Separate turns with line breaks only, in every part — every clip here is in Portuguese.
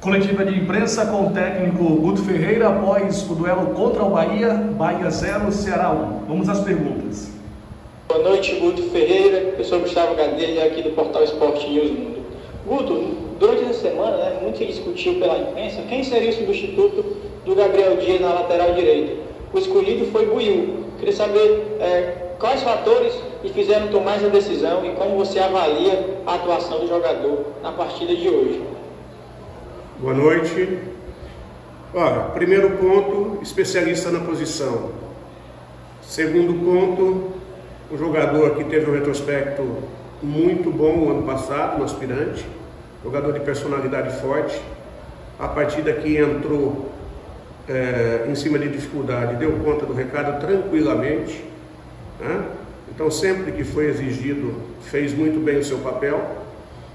Coletiva de imprensa com o técnico Guto Ferreira após o duelo contra o Bahia, Bahia 0, Ceará 1. Vamos às perguntas.
Boa noite, Guto Ferreira. Eu sou Gustavo Gadelha, aqui do portal Esporte News Mundo. Guto, durante essa semana, muito se discutiu pela imprensa quem seria o substituto do Gabriel Dias na lateral direita. O escolhido foi Buiú. Queria saber quais fatores lhe fizeram tomar essa decisão e como você avalia a atuação do jogador na partida de hoje.
Boa noite. Ora, primeiro ponto, especialista na posição. Segundo ponto, um jogador que teve um retrospecto muito bom no ano passado, no aspirante, jogador de personalidade forte. A partida que entrou em cima de dificuldade, deu conta do recado tranquilamente, né? Então sempre que foi exigido, fez muito bem o seu papel.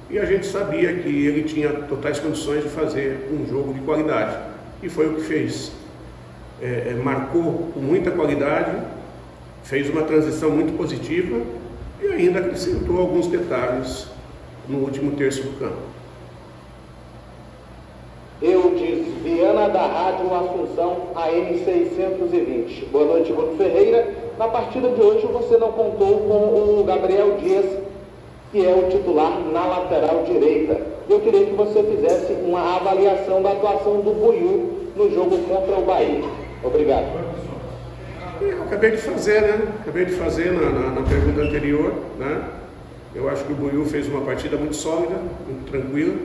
E a gente sabia que ele tinha totais condições de fazer um jogo de qualidade. E foi o que fez. Marcou com muita qualidade, fez uma transição muito positiva e ainda acrescentou alguns detalhes no último terço do campo.
Eudes Viana, da Rádio Assunção AM 620. Boa noite, Guto Ferreira. Na partida de hoje você não contou com o Gabriel Dias, que é o titular na lateral direita. Eu queria que você fizesse uma avaliação da atuação do Buiú no jogo contra o Bahia. Obrigado.
Eu acabei de fazer, né? Acabei de fazer na pergunta anterior, né? Eu acho que o Buiú fez uma partida muito sólida, muito tranquila.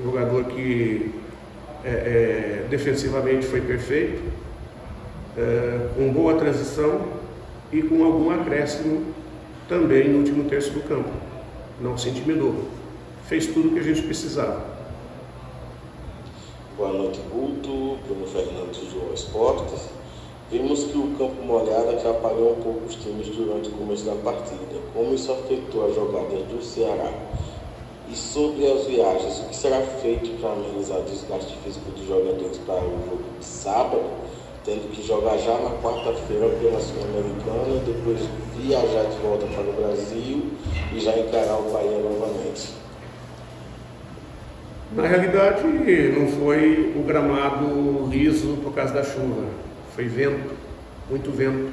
Um jogador que defensivamente foi perfeito, com boa transição e com algum acréscimo também no último terço do campo. Não se intimidou, fez tudo o que a gente precisava.
Boa noite, Guto, Bruno Fernandes do João Esportes. Vimos que o campo molhado atrapalhou um pouco os times durante o começo da partida. Como isso afetou as jogadas do Ceará? E sobre as viagens, o que será feito para amenizar o desgaste físico dos jogadores para o jogo de sábado, tendo que jogar já na quarta-feira pela Sul-Americana, depois viajar de volta para o Brasil e já encarar o Bahia novamente?
Na realidade, não foi o gramado liso por causa da chuva. Foi vento, muito vento,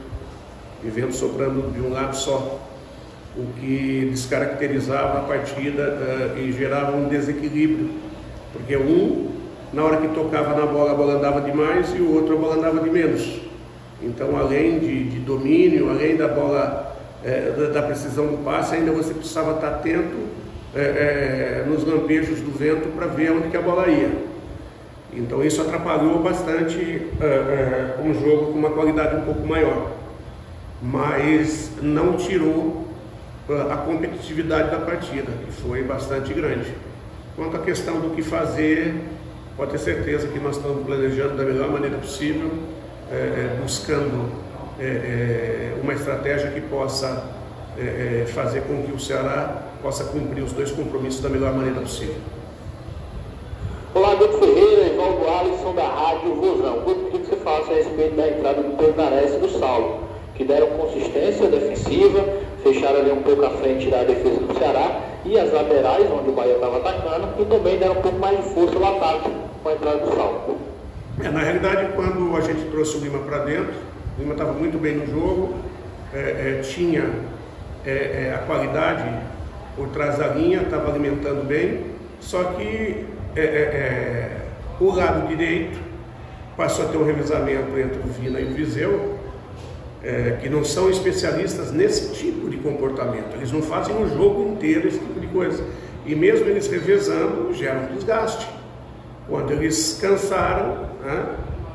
e vento soprando de um lado só, o que descaracterizava a partida e gerava um desequilíbrio, porque na hora que tocava na bola, a bola andava demais e o outro, a bola andava de menos. Então, além de domínio, além da bola, da precisão do passe, ainda você precisava estar atento nos lampejos do vento para ver onde que a bola ia. Então isso atrapalhou bastante um jogo com uma qualidade um pouco maior, mas não tirou a competitividade da partida, que foi bastante grande. Quanto à questão do que fazer, pode ter certeza que nós estamos planejando da melhor maneira possível, buscando uma estratégia que possa fazer com que o Ceará possa cumprir os dois compromissos da melhor maneira possível.
Olá, Guto Ferreira, Evaldo Alisson da Rádio Vozão. Guto, queria que você falasse a respeito da entrada do Pedro Nares e do Saulo, que deram consistência defensiva, fecharam ali um pouco a frente da defesa do Ceará e as laterais, onde o Bahia estava atacando, e também deram um pouco mais de força no ataque com a entrada do Saulo.
Na realidade, quando a gente trouxe o Lima para dentro, o Lima estava muito bem no jogo, tinha a qualidade por trás da linha, estava alimentando bem, só que o lado direito passou a ter um revezamento entre o Vina e o Viseu, que não são especialistas nesse tipo de comportamento. Eles não fazem o jogo inteiro esse tipo de coisa. E mesmo eles revezando, gera um desgaste. Quando eles cansaram, né,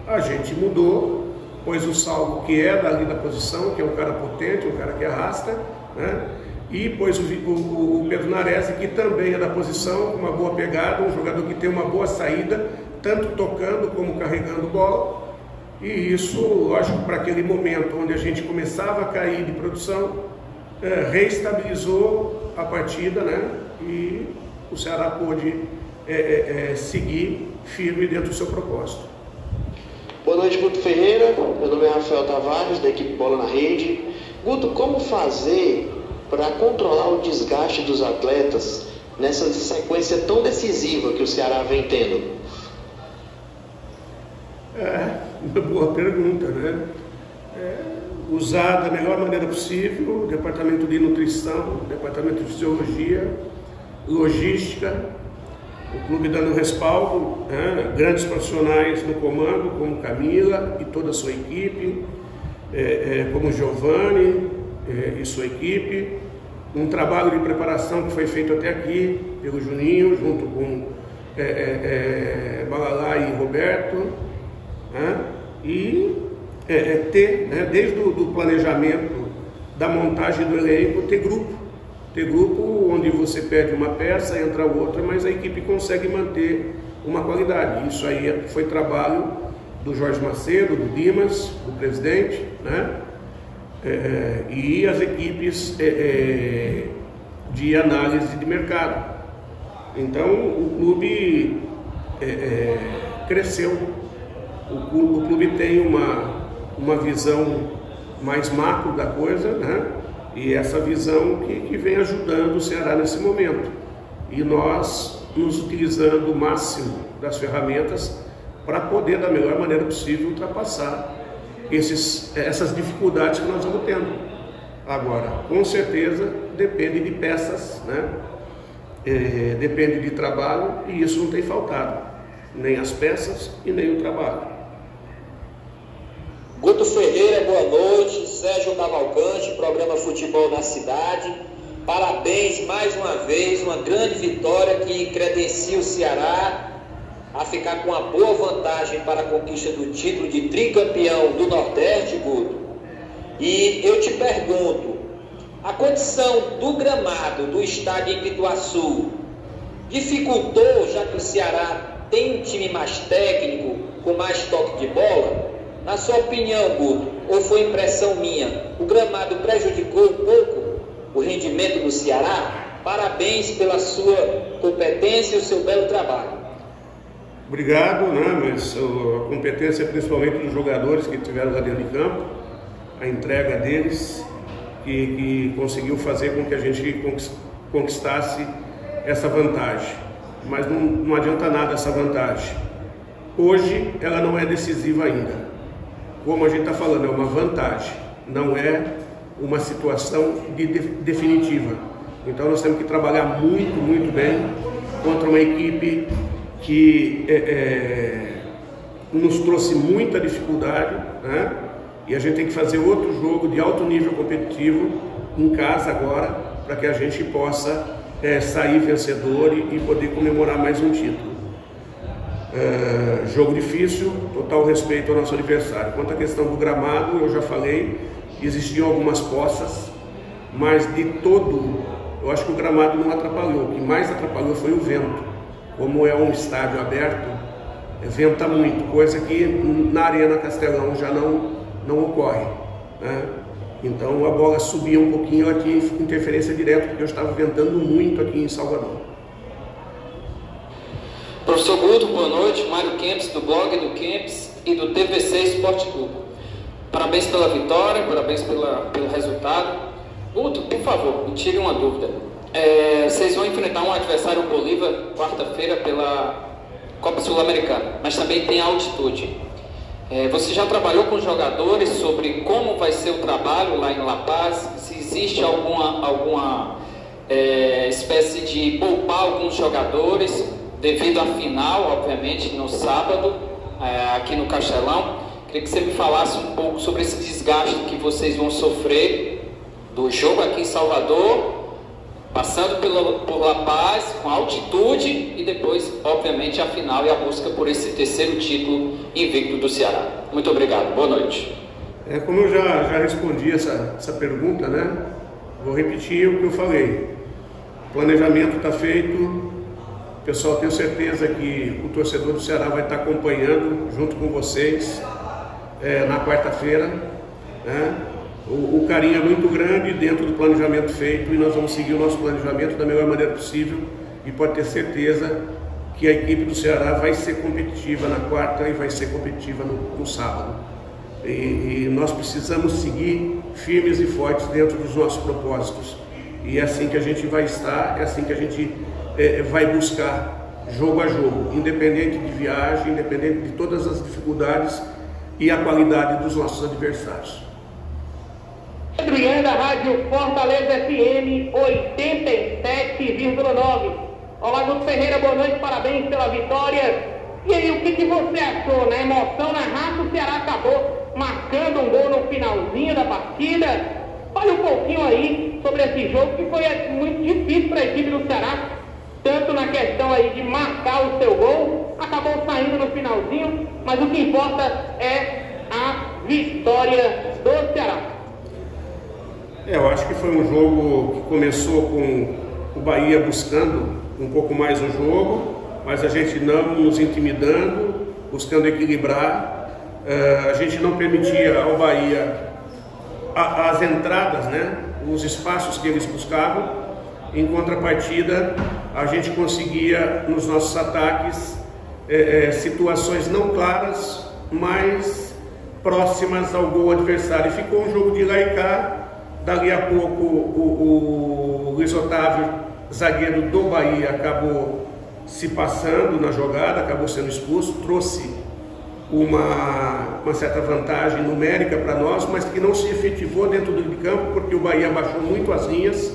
a gente mudou, pôs o Saulo, que é dali da posição, que é um cara potente, um cara que arrasta, né, e pôs o Pedro Nares, que também é da posição, com uma boa pegada, um jogador que tem uma boa saída, tanto tocando como carregando bola. E isso, lógico, para aquele momento onde a gente começava a cair de produção, reestabilizou a partida, né? E o Ceará pôde seguir firme dentro do seu propósito.
Boa noite, Guto Ferreira. Meu nome é Rafael Tavares, da equipe Bola na Rede. Guto, como fazer para controlar o desgaste dos atletas
nessa sequência tão decisiva que o Ceará vem tendo?
Uma boa pergunta, né? Usar da melhor maneira possível o departamento de nutrição, o departamento de fisiologia, logística, o clube dando respaldo, né? Grandes profissionais no comando, como Camila e toda a sua equipe, como Giovanni e sua equipe, um trabalho de preparação que foi feito até aqui pelo Juninho, junto com Balalá e Roberto, né? E ter, né, desde o planejamento da montagem do elenco, ter grupo onde você perde uma peça, entra outra, mas a equipe consegue manter uma qualidade. Isso aí foi trabalho do Jorge Macedo, do Dimas, do presidente, né? E as equipes de análise de mercado. Então o clube cresceu, o clube tem uma visão mais macro da coisa, né? E essa visão que vem ajudando o Ceará nesse momento. E nós nos utilizando o máximo das ferramentas para poder, da melhor maneira possível, ultrapassar essas dificuldades que nós vamos tendo. Agora, com certeza, depende de peças, né? Depende de trabalho, e isso não tem faltado. Nem as peças e nem o trabalho.
Guto Ferreira, boa noite. Sérgio Cavalcante, programa Futebol na Cidade. Parabéns mais uma vez, uma grande vitória que credencia o Ceará a ficar com uma boa vantagem para a conquista do título de tricampeão do Nordeste, Guto. E eu te pergunto, a condição do gramado do estádio em Pituaçu dificultou, já que o Ceará tem um time mais técnico, com mais toque de bola? Na sua opinião, Guto, ou foi impressão minha, o gramado prejudicou um pouco o rendimento do Ceará? Parabéns pela sua competência e o seu belo trabalho.
Obrigado, né? Mas a competência principalmente dos jogadores que estiveram lá dentro de campo, a entrega deles, que conseguiu fazer com que a gente conquistasse essa vantagem. Mas não adianta nada essa vantagem. Hoje ela não é decisiva ainda. Como a gente está falando, é uma vantagem, não é uma situação definitiva. Então nós temos que trabalhar muito, muito bem contra uma equipe que nos trouxe muita dificuldade, né? E a gente tem que fazer outro jogo de alto nível competitivo em casa agora, para que a gente possa sair vencedor e poder comemorar mais um título. Jogo difícil, total respeito ao nosso adversário. Quanto à questão do gramado, eu já falei, existiam algumas poças, mas de todo, eu acho que o gramado não atrapalhou. O que mais atrapalhou foi o vento. Como é um estádio aberto, venta muito, coisa que na Arena Castelão já não ocorre, né? Então a bola subia um pouquinho aqui, interferência direta, porque eu estava ventando muito aqui em Salvador.
Professor Guto, boa noite. Mário Kempis, do blog do Kempis e do TVC Esporte Clube. Parabéns pela vitória, parabéns pelo resultado. Guto, por favor, me tire uma dúvida. Vocês vão enfrentar um adversário, o Bolívar, quarta-feira pela Copa Sul-Americana, mas também tem altitude. Você já trabalhou com jogadores sobre como vai ser o trabalho lá em La Paz? Se existe alguma espécie de poupar alguns jogadores devido à final, obviamente, no sábado, aqui no Castelão? Queria que você me falasse um pouco sobre esse desgaste que vocês vão sofrer do jogo aqui em Salvador, passando por La Paz, com altitude, e depois, obviamente, a final e a busca por esse terceiro título invicto do Ceará. Muito obrigado, boa noite.
Como eu já respondi essa pergunta, né? Vou repetir o que eu falei. O planejamento está feito. Pessoal, tenho certeza que o torcedor do Ceará vai estar acompanhando junto com vocês na quarta-feira, né? O carinho é muito grande dentro do planejamento feito, e nós vamos seguir o nosso planejamento da melhor maneira possível, e pode ter certeza que a equipe do Ceará vai ser competitiva na quarta e vai ser competitiva no sábado. E nós precisamos seguir firmes e fortes dentro dos nossos propósitos, e é assim que a gente vai estar, é assim que a gente vai buscar jogo a jogo, independente de viagem, independente de todas as dificuldades e a qualidade dos nossos adversários.
Adriano, da Rádio Fortaleza FM 87,9. Olá, Guto Ferreira, boa noite, parabéns pela vitória. E aí, o que você achou? Na emoção, na raça, o Ceará acabou marcando um gol no finalzinho da partida. Fale um pouquinho aí sobre esse jogo, que foi muito difícil para a equipe do Ceará, tanto na questão aí de marcar o seu gol, acabou saindo no finalzinho, mas o que importa é a vitória do Ceará.
Eu acho que foi um jogo que começou com o Bahia buscando um pouco mais o jogo, mas a gente não nos intimidando, buscando equilibrar. A gente não permitia ao Bahia as entradas, né, os espaços que eles buscavam. Em contrapartida, a gente conseguia nos nossos ataques situações não claras, mas próximas ao gol adversário. E ficou um jogo de lá e cá. Dali a pouco o Luiz Otávio, zagueiro do Bahia, acabou se passando na jogada, acabou sendo expulso, trouxe uma certa vantagem numérica para nós, mas que não se efetivou dentro do campo, porque o Bahia baixou muito as linhas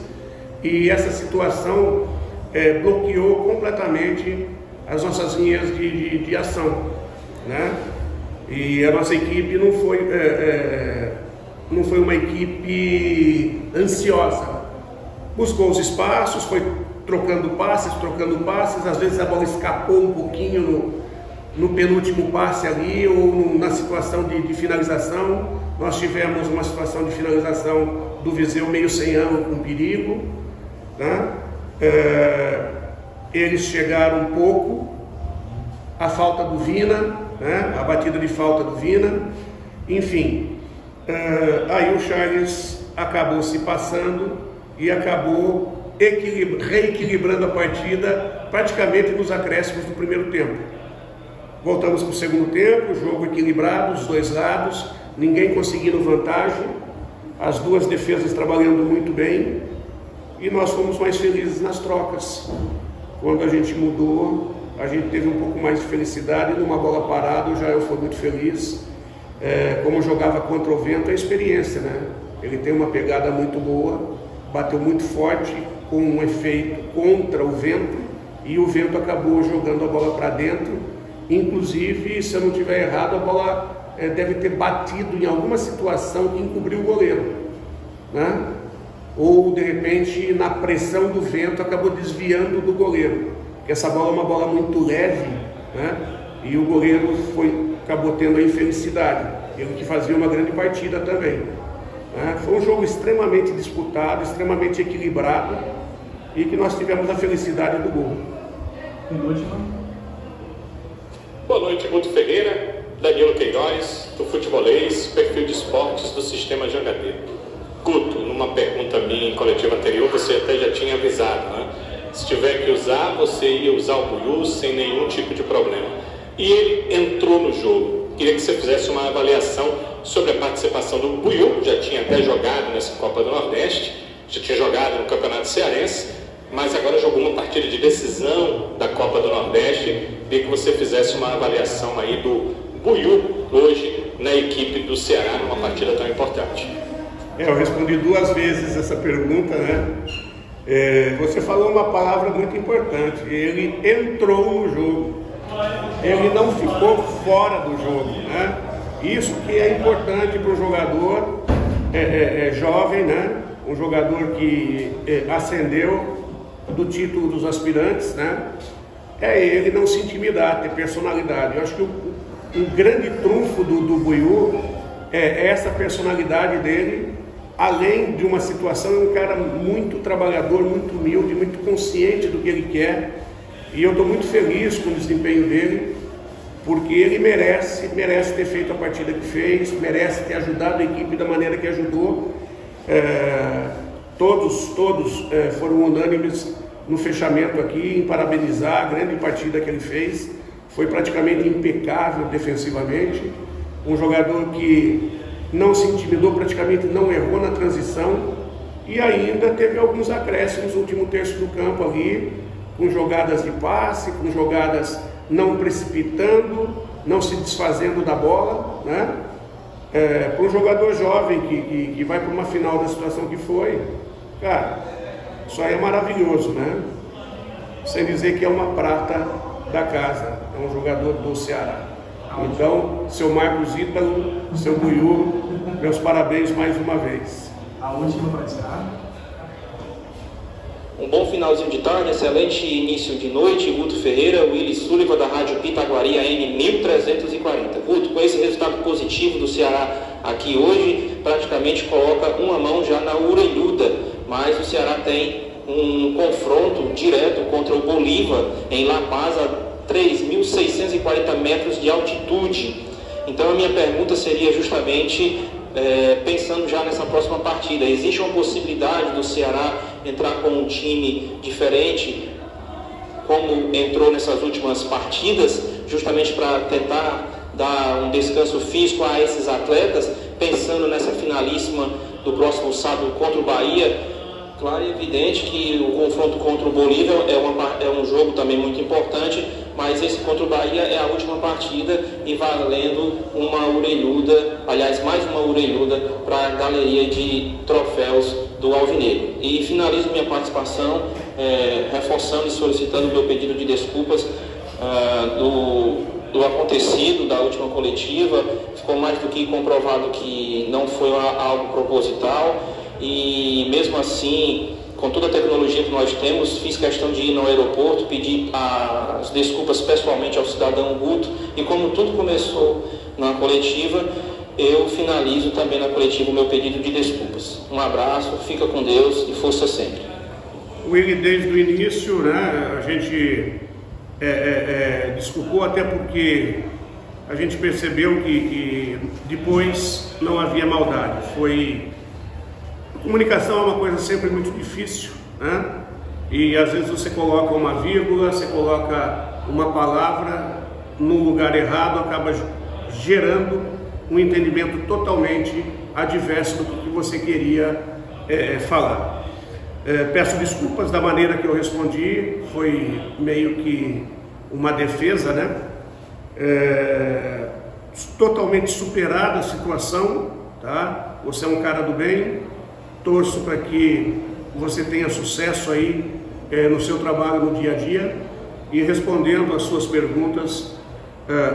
e essa situação bloqueou completamente as nossas linhas de ação, né? E a nossa equipe não foi uma equipe ansiosa, buscou os espaços, foi trocando passes, às vezes a bola escapou um pouquinho no penúltimo passe ali, ou na situação de finalização. Nós tivemos uma situação de finalização do Viseu meio sem ângulo, com perigo, né? Eles chegaram um pouco, a falta do Vina, né? A batida de falta do Vina, enfim. Aí o Charles acabou se passando e acabou reequilibrando a partida praticamente nos acréscimos do primeiro tempo. Voltamos para o segundo tempo, jogo equilibrado, os dois lados, ninguém conseguindo vantagem, as duas defesas trabalhando muito bem, e nós fomos mais felizes nas trocas. Quando a gente mudou, a gente teve um pouco mais de felicidade, numa bola parada, eu fui muito feliz. Como jogava contra o vento, a experiência, né? Ele tem uma pegada muito boa, bateu muito forte, com um efeito contra o vento, e o vento acabou jogando a bola para dentro. Inclusive, se eu não estiver errado, a bola deve ter batido em alguma situação que encobriu o goleiro, né? Ou de repente, na pressão do vento, acabou desviando do goleiro, porque essa bola é uma bola muito leve, né? E o goleiro acabou tendo a infelicidade, ele que fazia uma grande partida também. Foi um jogo extremamente disputado, extremamente equilibrado, e que nós tivemos a felicidade do gol.
Boa noite, Guto Ferreira, Danilo Queiroz, do Futebolês, perfil de esportes do Sistema Jangadeiro. Guto, numa pergunta minha em coletiva anterior, você até já tinha avisado, né? Se tiver que usar, você ia usar o Buiú sem nenhum tipo de problema. E ele entrou no jogo. Queria que você fizesse uma avaliação sobre a participação do Buiú, já tinha até jogado nessa Copa do Nordeste, já tinha jogado no Campeonato Cearense, mas agora jogou uma partida de decisão da Copa do Nordeste. Queria que você fizesse uma avaliação aí do Buiú hoje na equipe do Ceará numa partida tão importante.
Eu respondi 2 vezes essa pergunta, né? Você falou uma palavra muito importante, ele entrou no jogo, ele não ficou fora do jogo, né? Isso que é importante para o jogador jovem, né? Um jogador que ascendeu do título dos aspirantes, né? Ele não se intimidar, ter personalidade. Eu acho que o grande trunfo do Buiú é essa personalidade dele, além de uma situação, é um cara muito trabalhador, muito humilde, muito consciente do que ele quer, e eu estou muito feliz com o desempenho dele, porque ele merece ter feito a partida que fez, merece ter ajudado a equipe da maneira que ajudou. Todos foram unânimes no fechamento aqui, em parabenizar a grande partida que ele fez. Foi praticamente impecável defensivamente, um jogador que não se intimidou, praticamente não errou na transição, e ainda teve alguns acréscimos no último terço do campo ali, com jogadas de passe, com jogadas não precipitando, não se desfazendo da bola, né? Para um jogador jovem que vai para uma final da situação que foi, cara, isso aí é maravilhoso, né? Sem dizer que é uma prata da casa, é um jogador do Ceará. Então, seu Marcos Ítalo, seu Buiú, meus parabéns mais uma vez.
A última para encerrar.
Um bom finalzinho de tarde, excelente início de noite. Guto Ferreira, Willy Sullivan da Rádio Pitaguari AM 1340. Guto, com esse resultado positivo do Ceará aqui hoje, praticamente coloca uma mão já na orelhuda, mas o Ceará tem um confronto direto contra o Bolívar em La Paz, a 3.640 metros de altitude. Então a minha pergunta seria justamente, pensando já nessa próxima partida, existe uma possibilidade do Ceará entrar com um time diferente, como entrou nessas últimas partidas, justamente para tentar dar um descanso físico a esses atletas, pensando nessa finalíssima do próximo sábado contra o Bahia? Claro e evidente que o confronto contra o Bolívar é um jogo também muito importante, mas esse contra o Bahia é a última partida e valendo uma orelhuda, aliás, mais uma orelhuda para a galeria de troféus do Alvinegro. E finalizo minha participação reforçando e solicitando meu pedido de desculpas do acontecido, da última coletiva. Ficou mais do que comprovado que não foi algo proposital. E mesmo assim, com toda a tecnologia que nós temos, fiz questão de ir no aeroporto, pedir as desculpas pessoalmente ao cidadão Guto, e como tudo começou na coletiva, eu finalizo também na coletiva o meu pedido de desculpas. Um abraço, fica com Deus e força sempre.
Willy, desde o início, né, a gente desculpou, até porque a gente percebeu que depois não havia maldade. Comunicação é uma coisa sempre muito difícil, né? E às vezes você coloca uma vírgula, você coloca uma palavra no lugar errado, acaba gerando um entendimento totalmente adverso do que você queria falar. Peço desculpas da maneira que eu respondi, foi meio que uma defesa, né? Totalmente superada a situação, tá? Você é um cara do bem. Torço para que você tenha sucesso aí no seu trabalho no dia a dia. E respondendo às suas perguntas,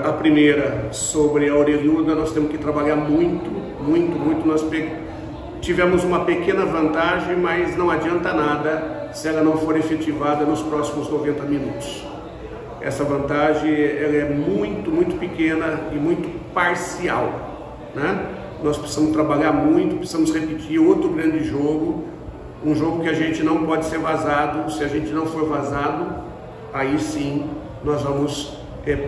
a primeira sobre a orelhuda, nós temos que trabalhar muito. Nós tivemos uma pequena vantagem, mas não adianta nada se ela não for efetivada nos próximos 90 minutos. Essa vantagem ela é muito pequena e muito parcial, né? Nós precisamos trabalhar muito, precisamos repetir outro grande jogo, um jogo que a gente não pode ser vazado. Se a gente não for vazado, aí sim nós vamos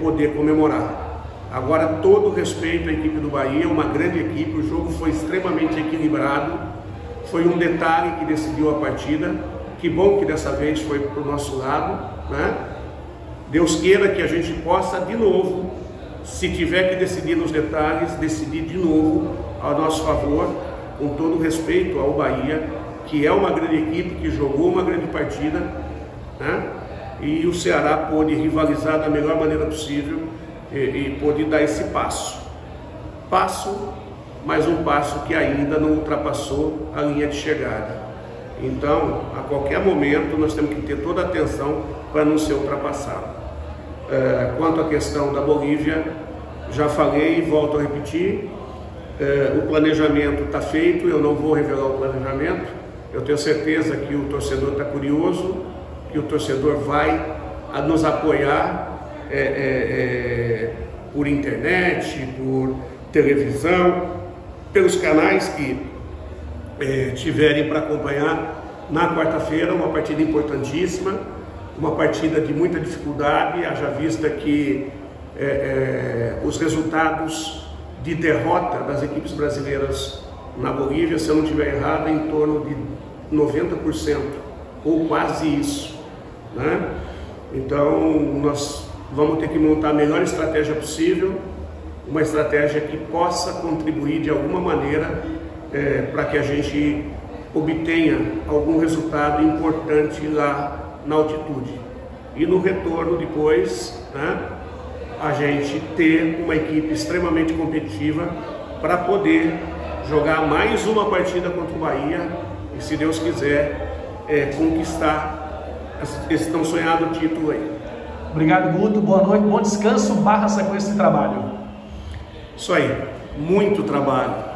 poder comemorar. Agora, todo respeito à equipe do Bahia, uma grande equipe, o jogo foi extremamente equilibrado, foi um detalhe que decidiu a partida. Que bom que dessa vez foi para o nosso lado, né? Deus queira que a gente possa de novo, se tiver que decidir nos detalhes, decidir de novo a nosso favor, com todo respeito ao Bahia, que é uma grande equipe, que jogou uma grande partida, né? E o Ceará pôde rivalizar da melhor maneira possível e pôde dar esse passo, mas um passo que ainda não ultrapassou a linha de chegada. Então, a qualquer momento, nós temos que ter toda a atenção para não ser ultrapassado. Quanto à questão da Bolívia, já falei e volto a repetir, o planejamento está feito, eu não vou revelar o planejamento. Eu tenho certeza que o torcedor está curioso, que o torcedor vai nos apoiar por internet, por televisão, pelos canais que tiverem para acompanhar na quarta-feira, uma partida importantíssima, uma partida de muita dificuldade, haja vista que os resultados de derrota das equipes brasileiras na Bolívia, se eu não estiver errado, em torno de 90%, ou quase isso, né? Então, nós vamos ter que montar a melhor estratégia possível, uma estratégia que possa contribuir de alguma maneira para que a gente obtenha algum resultado importante lá na altitude. e no retorno depois, né, a gente ter uma equipe extremamente competitiva para poder jogar mais uma partida contra o Bahia e, se Deus quiser, conquistar esse tão sonhado título aí.
Obrigado, Guto. Boa noite, bom descanso / sequência de trabalho.
Isso aí, muito trabalho.